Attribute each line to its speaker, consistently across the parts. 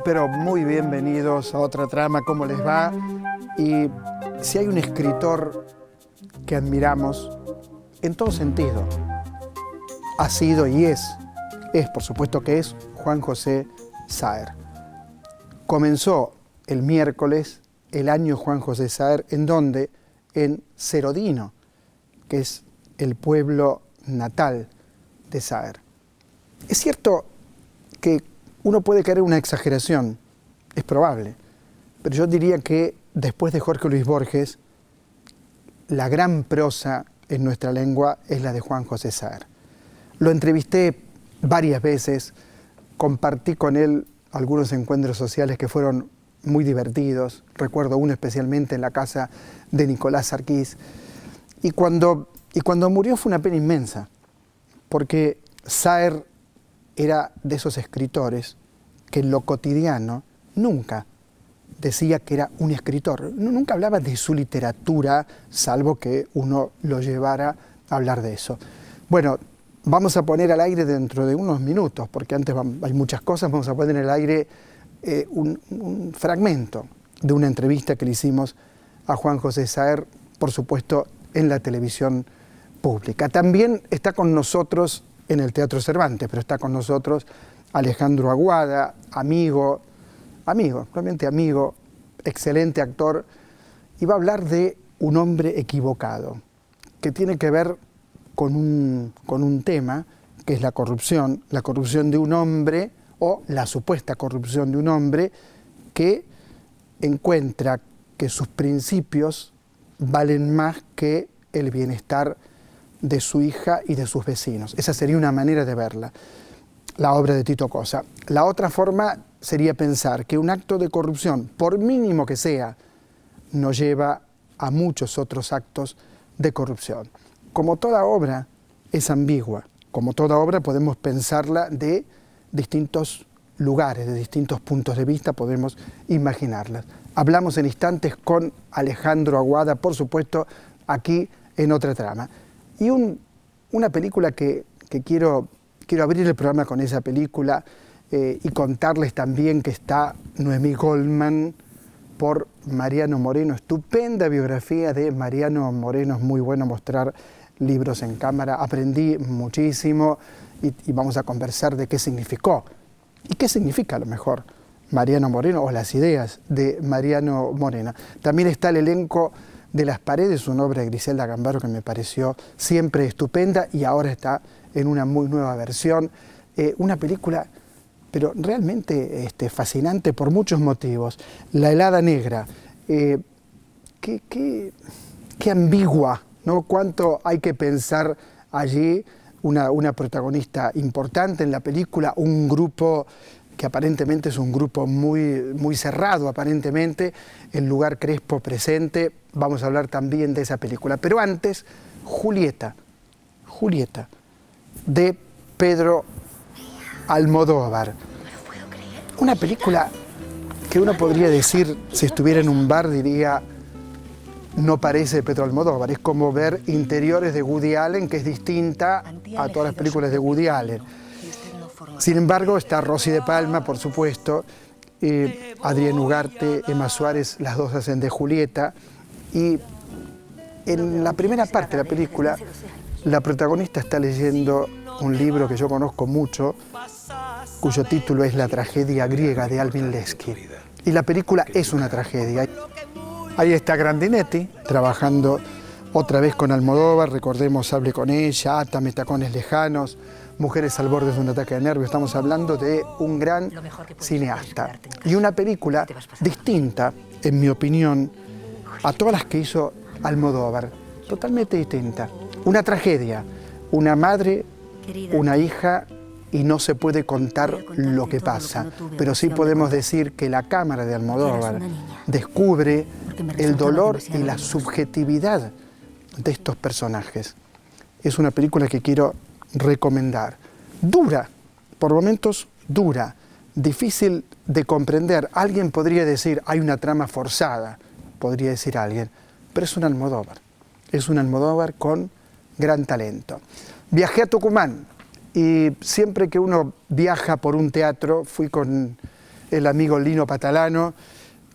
Speaker 1: Pero muy bienvenidos a Otra Trama, ¿cómo les va? Y si hay un escritor que admiramos en todo sentido, ha sido y es por supuesto que es Juan José Saer. Comenzó el miércoles el año Juan José Saer, ¿en dónde? En Cerodino, que es el pueblo natal de Saer. Es cierto que uno puede caer en una exageración, es probable, pero yo diría que después de Jorge Luis Borges, la gran prosa en nuestra lengua es la de Juan José Saer. Lo entrevisté varias veces, compartí con él algunos encuentros sociales que fueron muy divertidos, recuerdo uno especialmente en la casa de Nicolás Sarquís, y cuando murió fue una pena inmensa, porque Saer era de esos escritores que en lo cotidiano nunca decía que era un escritor. Nunca hablaba de su literatura, salvo que uno lo llevara a hablar de eso. Bueno, vamos a poner al aire dentro de unos minutos, porque antes hay muchas cosas, vamos a poner al aire un fragmento de una entrevista que le hicimos a Juan José Saer, por supuesto, en la televisión pública. También está con nosotros en el Teatro Cervantes, pero está con nosotros Alejandro Aguada, amigo, realmente amigo, excelente actor, y va a hablar de Un hombre equivocado, que tiene que ver con un tema que es la corrupción de un hombre, o la supuesta corrupción de un hombre que encuentra que sus principios valen más que el bienestar de su hija y de sus vecinos. Esa sería una manera de verla, la obra de Tito Cosa. La otra forma sería pensar que un acto de corrupción, por mínimo que sea, nos lleva a muchos otros actos de corrupción. Como toda obra es ambigua, como toda obra podemos pensarla de distintos lugares, de distintos puntos de vista, podemos imaginarlas. Hablamos en instantes con Alejandro Aguada, por supuesto, aquí en Otra Trama. Y una película que quiero abrir el programa con esa película y contarles también que está Noemí Goldman por Mariano Moreno. Estupenda biografía de Mariano Moreno, es muy bueno mostrar libros en cámara. Aprendí muchísimo y vamos a conversar de qué significó y qué significa a lo mejor Mariano Moreno o las ideas de Mariano Moreno. También está el elenco de Las Paredes, una obra de Griselda Gambaro que me pareció siempre estupenda y ahora está en una muy nueva versión. Una película, pero realmente fascinante por muchos motivos. La helada negra, qué ambigua, ¿no? Cuánto hay que pensar allí. Una protagonista importante en la película, un grupo que aparentemente es un grupo muy cerrado, aparentemente, el lugar Crespo presente. Vamos a hablar también de esa película. Pero antes, Julieta, de Pedro Almodóvar. Una película que uno podría decir, si estuviera en un bar, diría, no parece Pedro Almodóvar. Es como ver Interiores de Woody Allen, que es distinta a todas las películas de Woody Allen. Sin embargo, está Rosy de Palma, por supuesto, Adrián Ugarte, Emma Suárez, las dos hacen de Julieta. Y en la primera parte de la película, la protagonista está leyendo un libro que yo conozco mucho, cuyo título es La tragedia griega de Alvin Lesky. Y la película es una tragedia. Ahí está Grandinetti, trabajando otra vez con Almodóvar, recordemos Hable con ella, Átame, Tacones lejanos, Mujeres al borde de un ataque de nervios. Estamos hablando de un gran cineasta. Y una película distinta, en mi opinión, a todas las que hizo Almodóvar. Totalmente distinta. Una tragedia. Una madre, una hija y no se puede contar lo que pasa, pero sí podemos decir que la cámara de Almodóvar descubre el dolor y la subjetividad de estos personajes. Es una película que quiero recomendar. Dura, por momentos dura, difícil de comprender. Alguien podría decir, hay una trama forzada, podría decir alguien, pero es un Almodóvar. Es un Almodóvar con gran talento. Viajé a Tucumán y siempre que uno viaja por un teatro, fui con el amigo Lino Patalano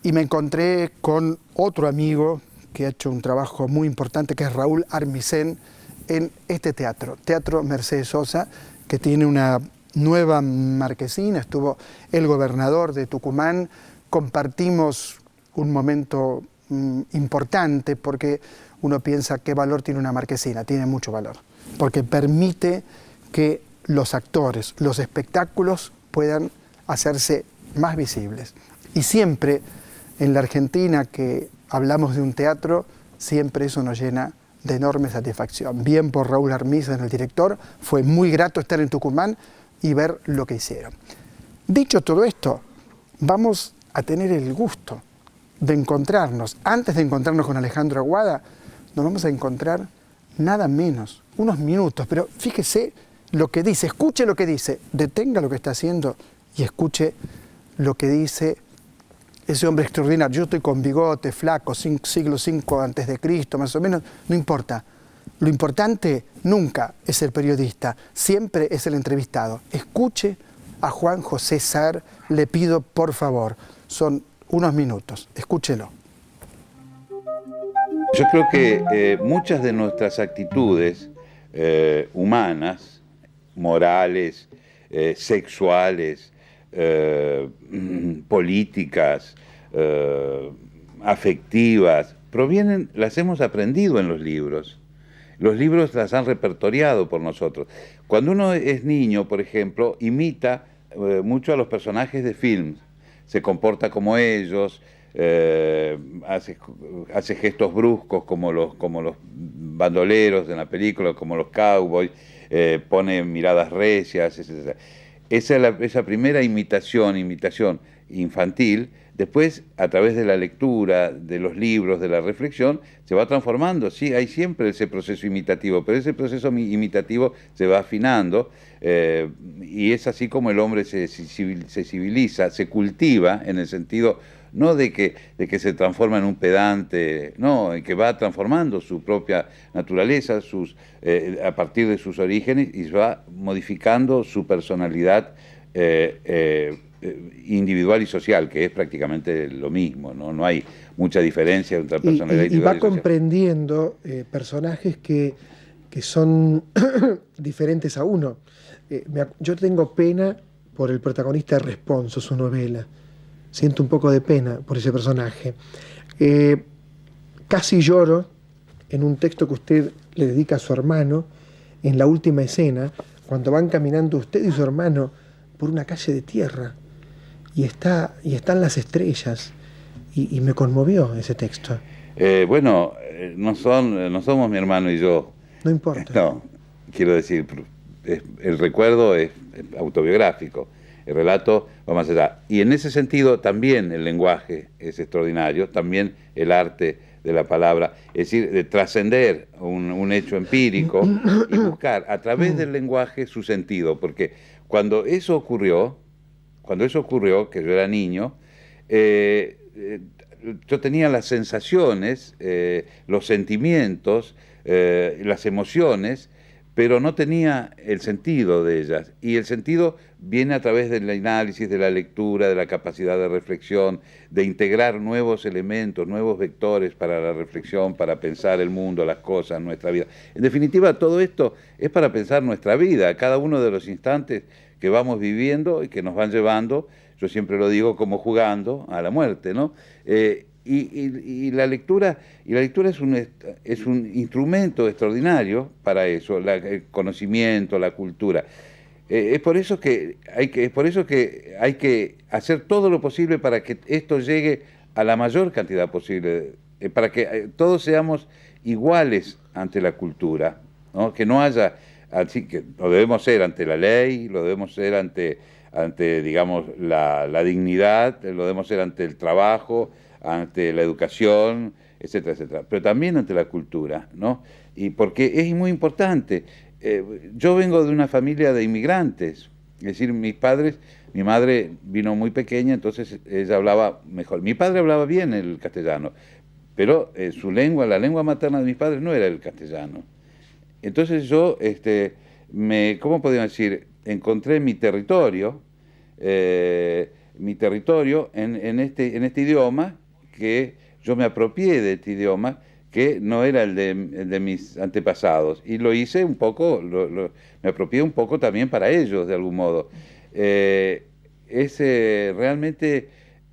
Speaker 1: y me encontré con otro amigo que ha hecho un trabajo muy importante, que es Raúl Armisen, en este teatro, Teatro Mercedes Sosa, que tiene una nueva marquesina. Estuvo el gobernador de Tucumán, compartimos un momento importante, porque uno piensa qué valor tiene una marquesina. Tiene mucho valor, porque permite que los actores, los espectáculos puedan hacerse más visibles. Y siempre en la Argentina que hablamos de un teatro, siempre eso nos llena de enorme satisfacción. Bien por Raúl Armisen, el director, fue muy grato estar en Tucumán y ver lo que hicieron. Dicho todo esto, vamos a tener el gusto de encontrarnos. Antes de encontrarnos con Alejandro Aguada, nos vamos a encontrar nada menos, unos minutos, pero fíjese lo que dice, escuche lo que dice, detenga lo que está haciendo y escuche lo que dice ese hombre extraordinario. Yo estoy con bigote, flaco, siglo V antes de Cristo, más o menos, no importa. Lo importante nunca es el periodista, siempre es el entrevistado. Escuche a Juan José Saer, le pido por favor, son unos minutos, escúchelo.
Speaker 2: Yo creo que muchas de nuestras actitudes humanas, morales, sexuales, políticas, afectivas, las hemos aprendido en los libros. Los libros las han repertoriado por nosotros. Cuando uno es niño, por ejemplo, imita mucho a los personajes de films, se comporta como ellos, hace gestos bruscos como los bandoleros en la película, como los cowboys, pone miradas recias, etc. Esa primera imitación infantil, después a través de la lectura, de los libros, de la reflexión, se va transformando. Sí, hay siempre ese proceso imitativo, pero ese proceso imitativo se va afinando y es así como el hombre se civiliza, se cultiva en el sentido no de que se transforma en un pedante, no, en que va transformando su propia naturaleza a partir de sus orígenes y va modificando su personalidad individual y social, que es prácticamente lo mismo, ¿no? No hay mucha diferencia entre personalidad
Speaker 3: y va comprendiendo personajes que son diferentes a uno. Yo tengo pena por el protagonista de Responso, su novela. Siento un poco de pena por ese personaje. Casi lloro en un texto que usted le dedica a su hermano, en la última escena, cuando van caminando usted y su hermano por una calle de tierra, y están las estrellas, y me conmovió ese texto.
Speaker 2: Bueno, no somos mi hermano y yo.
Speaker 3: No importa.
Speaker 2: No, quiero decir, el recuerdo es autobiográfico. El relato va más allá. Y en ese sentido también el lenguaje es extraordinario, también el arte de la palabra, es decir, de trascender un hecho empírico y buscar a través del lenguaje su sentido, porque cuando eso ocurrió, que yo era niño, yo tenía las sensaciones, los sentimientos, las emociones, pero no tenía el sentido de ellas. Y el sentido viene a través del análisis, de la lectura, de la capacidad de reflexión, de integrar nuevos elementos, nuevos vectores para la reflexión, para pensar el mundo, las cosas, nuestra vida. En definitiva, todo esto es para pensar nuestra vida, cada uno de los instantes que vamos viviendo y que nos van llevando, yo siempre lo digo, como jugando a la muerte, ¿no? Y la lectura es un instrumento extraordinario para eso, el conocimiento, la cultura. Es por eso que hay que hacer todo lo posible para que esto llegue a la mayor cantidad posible, para que todos seamos iguales ante la cultura, ¿no? Que no haya Así que lo debemos ser ante la ley, lo debemos ser ante digamos, la dignidad, lo debemos ser ante el trabajo, ante la educación, etcétera, etcétera. Pero también ante la cultura, ¿no? Y porque es muy importante. Yo vengo de una familia de inmigrantes, es decir, mis padres, mi madre vino muy pequeña, entonces ella hablaba mejor. Mi padre hablaba bien el castellano, pero su lengua, la lengua materna de mis padres no era el castellano. Entonces yo, ¿cómo podríamos decir? Encontré mi territorio en este idioma, que yo me apropié de este idioma, que no era el de mis antepasados, y lo hice un poco, me apropié un poco también para ellos, de algún modo. Realmente,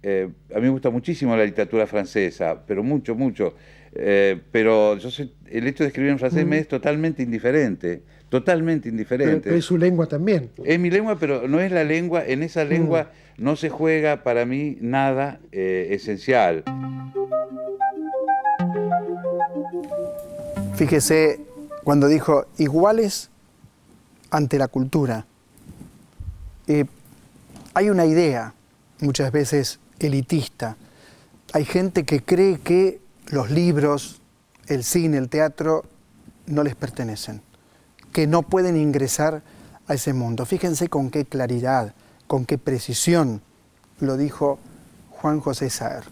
Speaker 2: a mí me gusta muchísimo la literatura francesa, pero mucho, mucho. Pero el hecho de escribir en francés me es totalmente indiferente. Totalmente indiferente.
Speaker 3: Pero es su lengua también.
Speaker 2: Es mi lengua, pero no es la lengua. En esa lengua no se juega para mí nada esencial.
Speaker 1: Fíjese cuando dijo iguales ante la cultura. Hay una idea, muchas veces elitista. Hay gente que cree que los libros, el cine, el teatro no les pertenecen, que no pueden ingresar a ese mundo. Fíjense con qué claridad, con qué precisión lo dijo Juan José Saer.